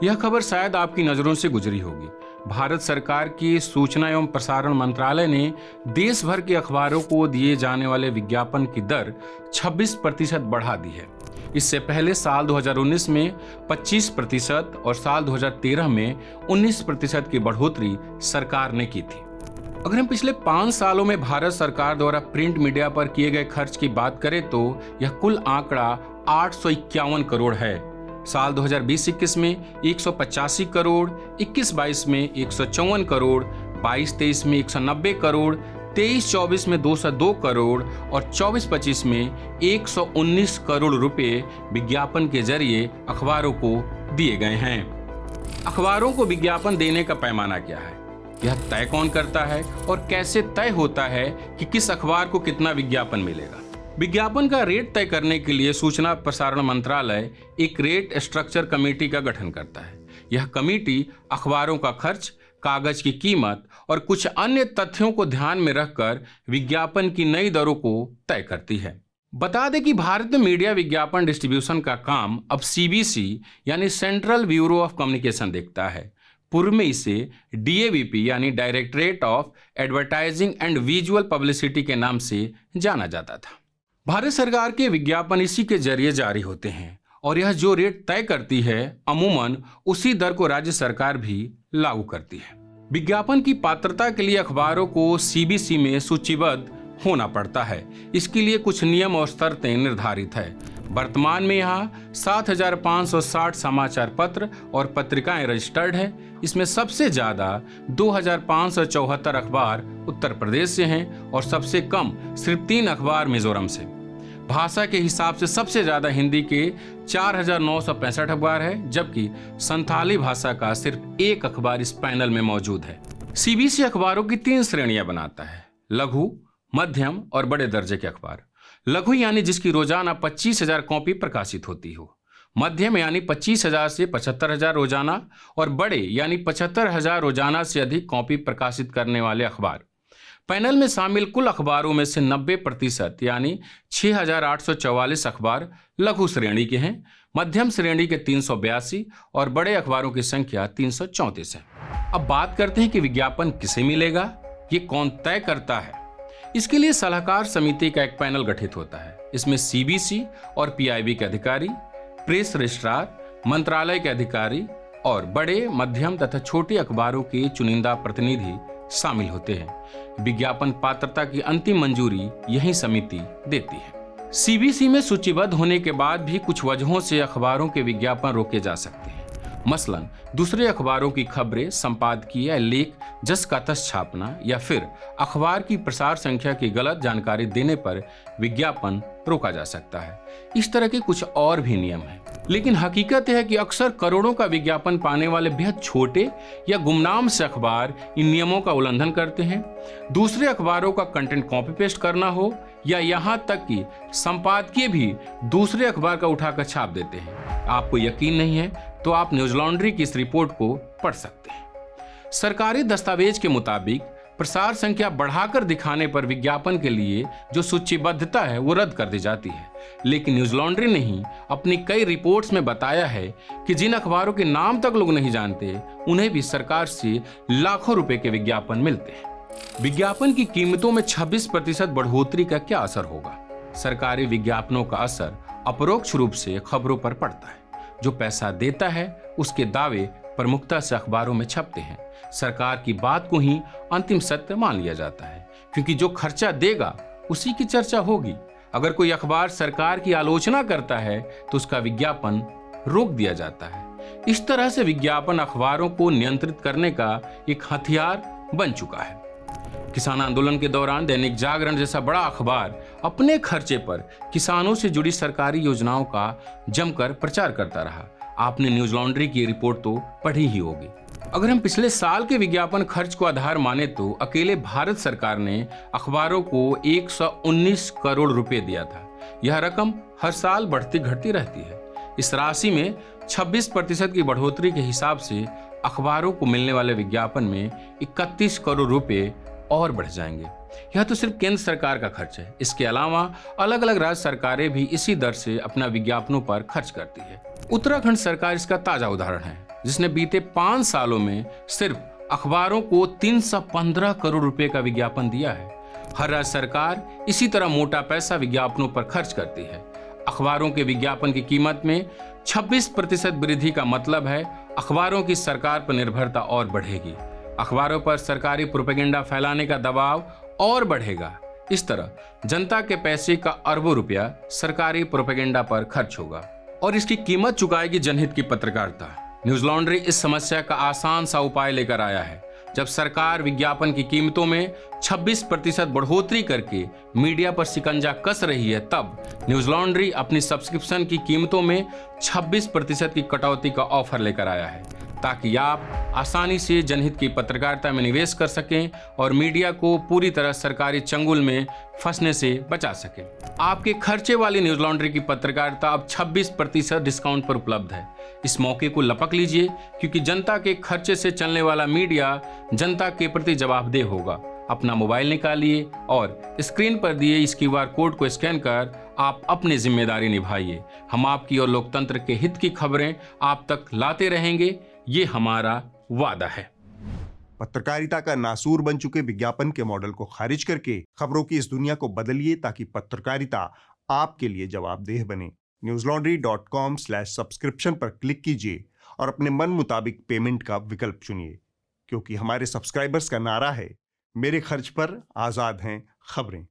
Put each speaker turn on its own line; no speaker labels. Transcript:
यह खबर शायद आपकी नजरों से गुजरी होगी। भारत सरकार की सूचना एवं प्रसारण मंत्रालय ने देश भर के अखबारों को दिए जाने वाले विज्ञापन की दर 26% बढ़ा दी है। इससे पहले साल 2019 में 25% और साल 2013 में 19% की बढ़ोतरी सरकार ने की थी। अगर हम पिछले 5 सालों में भारत सरकार द्वारा प्रिंट मीडिया पर किए गए खर्च की बात करें तो यह कुल आंकड़ा 851 करोड़ है। साल 2020-21 में 185 करोड़, 21-22 में 154 करोड़, 22-23 में 190 करोड़, 23-24 में 202 करोड़ और 24-25 में 119 करोड़ रुपए विज्ञापन के जरिए अखबारों को दिए गए हैं। अखबारों को विज्ञापन देने का पैमाना क्या है? यह तय कौन करता है और कैसे तय होता है कि किस अखबार को कितना विज्ञापन मिलेगा? विज्ञापन का रेट तय करने के लिए सूचना प्रसारण मंत्रालय एक रेट स्ट्रक्चर कमेटी का गठन करता है। यह कमेटी अखबारों का खर्च, कागज की कीमत और कुछ अन्य तथ्यों को ध्यान में रखकर विज्ञापन की नई दरों को तय करती है। बता दें कि भारत में मीडिया विज्ञापन डिस्ट्रीब्यूशन का काम अब सीबीसी यानी सेंट्रल ब्यूरो ऑफ कम्युनिकेशन देखता है। पूर्व में इसे डीएवीपी यानी directorate of advertising and visual publicity के नाम से जाना जाता था। भारत सरकार के विज्ञापन इसी के जरिए जारी होते हैं और यह जो रेट तय करती है अमूमन उसी दर को राज्य सरकार भी लागू करती है। विज्ञापन की पात्रता के लिए अखबारों को सीबीसी में सूचीबद्ध होना पड़ता है। इसके लिए कुछ नियम और शर्तें निर्धारित है। वर्तमान में यहाँ 7,560 समाचार पत्र और पत्रिकाएं रजिस्टर्ड है। इसमें सबसे ज्यादा 2,574 अखबार उत्तर प्रदेश से हैं और सबसे कम सिर्फ 3 अखबार मिजोरम से। भाषा के हिसाब से सबसे ज्यादा हिंदी के 4,965 अखबार है, जबकि संथाली भाषा का सिर्फ 1 अखबार इस पैनल में मौजूद है। सीबीसी अखबारों की 3 श्रेणियां बनाता है: लघु, मध्यम और बड़े दर्जे के अखबार। लघु यानी जिसकी रोजाना 25,000 कॉपी प्रकाशित होती हो, मध्यम यानी 25,000 से 75,000 रोजाना और बड़े यानी 75,000 रोजाना से अधिक कॉपी प्रकाशित करने वाले अखबार। पैनल में शामिल कुल अखबारों में से 90% यानी 6,844 अखबार लघु श्रेणी के हैं, मध्यम श्रेणी के 382 और बड़े अखबारों की संख्या 334 है। अब बात करते हैं कि विज्ञापन किसे मिलेगा, ये कौन तय करता है। इसके लिए सलाहकार समिति का एक पैनल गठित होता है। इसमें सीबीसी और पीआईबी के अधिकारी, प्रेस रजिस्ट्रार, मंत्रालय के अधिकारी और बड़े, मध्यम तथा छोटे अखबारों के चुनिंदा प्रतिनिधि शामिल होते हैं। विज्ञापन पात्रता की अंतिम मंजूरी यही समिति देती है। सीबीसी में सूचीबद्ध होने के बाद भी कुछ वजहों से अखबारों के विज्ञापन रोके जा सकते हैं। मसलन दूसरे अखबारों की खबरें, संपादकीय या लेख जस का तस छापना या फिर अखबार की प्रसार संख्या की गलत जानकारी देने पर विज्ञापन रोका जा सकता है। इस तरह के कुछ और भी नियम हैं। लेकिन हकीकत है कि अक्सर करोड़ों का विज्ञापन पाने वाले बेहद छोटे या गुमनाम से अखबार इन नियमों का उल्लंघन करते हैं। दूसरे अखबारों का कंटेंट कॉपी पेस्ट करना हो या यहाँ तक कि संपादकीय भी दूसरे अखबार का उठाकर छाप देते हैं। आपको यकीन नहीं है तो आप न्यूज लॉन्ड्री की इस रिपोर्ट को पढ़ सकते हैं। सरकारी दस्तावेज के मुताबिक प्रसार संख्या बढ़ाकर दिखाने पर विज्ञापन के लिए जो सूचीबद्धता है वो रद्द कर दी जाती है। लेकिन न्यूज लॉन्ड्री ने ही अपनी कई रिपोर्ट्स में बताया है कि जिन अखबारों के नाम तक लोग नहीं जानते उन्हें भी सरकार से लाखों रुपए के विज्ञापन मिलते हैं। विज्ञापन की कीमतों में 26% बढ़ोतरी का क्या असर होगा? सरकारी विज्ञापनों का असर अपरोक्ष रूप से खबरों पर पड़ता है। जो पैसा देता है उसके दावे प्रमुखता से अखबारों में छपते हैं। सरकार की बात को ही अंतिम सत्य मान लिया जाता है, क्योंकि जो खर्चा देगा उसी की चर्चा होगी। अगर कोई अखबार सरकार की आलोचना करता है तो उसका विज्ञापन रोक दिया जाता है। इस तरह से विज्ञापन अखबारों को नियंत्रित करने का एक हथियार बन चुका है। किसान आंदोलन के दौरान दैनिक जागरण जैसा बड़ा अखबार अपने खर्चे पर किसानों से जुड़ी सरकारी योजनाओं का जमकर प्रचार करता रहा। आपने न्यूज लॉन्ड्री की रिपोर्ट तो पढ़ी ही होगी। अगर हम पिछले साल के विज्ञापन खर्च को आधार माने तो अकेले भारत सरकार ने अखबारों को 119 करोड़ रुपए दिया था। यह रकम हर साल बढ़ती घटती रहती है। इस राशि में 26% की बढ़ोतरी के हिसाब से अखबारों को मिलने वाले विज्ञापन में 31 करोड़ रुपए और बढ़ जाएंगे। यह तो सिर्फ केंद्र सरकार का खर्च है। इसके अलावा अलग अलग राज्य सरकारें भी इसी दर से अपना विज्ञापनों पर खर्च करती है। उत्तराखंड सरकार इसका ताजा उदाहरण है। जिसने बीते 5 सालों में सिर्फ अखबारों को 315 करोड़ रुपए का विज्ञापन दिया है। हर राज्य सरकार इसी तरह मोटा पैसा विज्ञापनों पर खर्च करती है। अखबारों के विज्ञापन की कीमत में 26% वृद्धि का मतलब है अखबारों की सरकार पर निर्भरता और बढ़ेगी। अखबारों पर सरकारी प्रोपेगेंडा फैलाने का दबाव और बढ़ेगा। इस तरह जनता के पैसे का अरबों रुपया सरकारी प्रोपेगेंडा पर खर्च होगा और इसकी कीमत चुकाएगी जनहित की पत्रकारिता। न्यूज लॉन्ड्री इस समस्या का आसान सा उपाय लेकर आया है। जब सरकार विज्ञापन की कीमतों में 26% बढ़ोतरी करके मीडिया पर शिकंजा कस रही है, तब न्यूज लॉन्ड्री अपनी सब्सक्रिप्शन की कीमतों में 26% की कटौती का ऑफर लेकर आया है, ताकि आप आसानी से जनहित की पत्रकारिता में निवेश कर सकें और मीडिया को पूरी तरह सरकारी चंगुल में फंसने से बचा सकें। आपके खर्चे वाली न्यूज लॉन्ड्री की पत्रकारिता अब 26% डिस्काउंट पर उपलब्ध है। इस मौके को लपक लीजिए, क्योंकि जनता के खर्चे से चलने वाला मीडिया जनता के प्रति जवाबदेह होगा। अपना मोबाइल निकालिए और स्क्रीन पर दिए इस QR कोड को स्कैन कर आप अपनी जिम्मेदारी निभाइए। हम आपकी और लोकतंत्र के हित की खबरें आप तक लाते रहेंगे, ये हमारा वादा है।
पत्रकारिता का नासूर बन चुके विज्ञापन के मॉडल को खारिज करके खबरों की इस दुनिया को बदलिए, ताकि पत्रकारिता आपके लिए जवाबदेह बने। newslaundry.com/subscription पर क्लिक कीजिए और अपने मन मुताबिक पेमेंट का विकल्प चुनिए, क्योंकि हमारे सब्सक्राइबर्स का नारा है, मेरे खर्च पर आजाद हैं खबरें।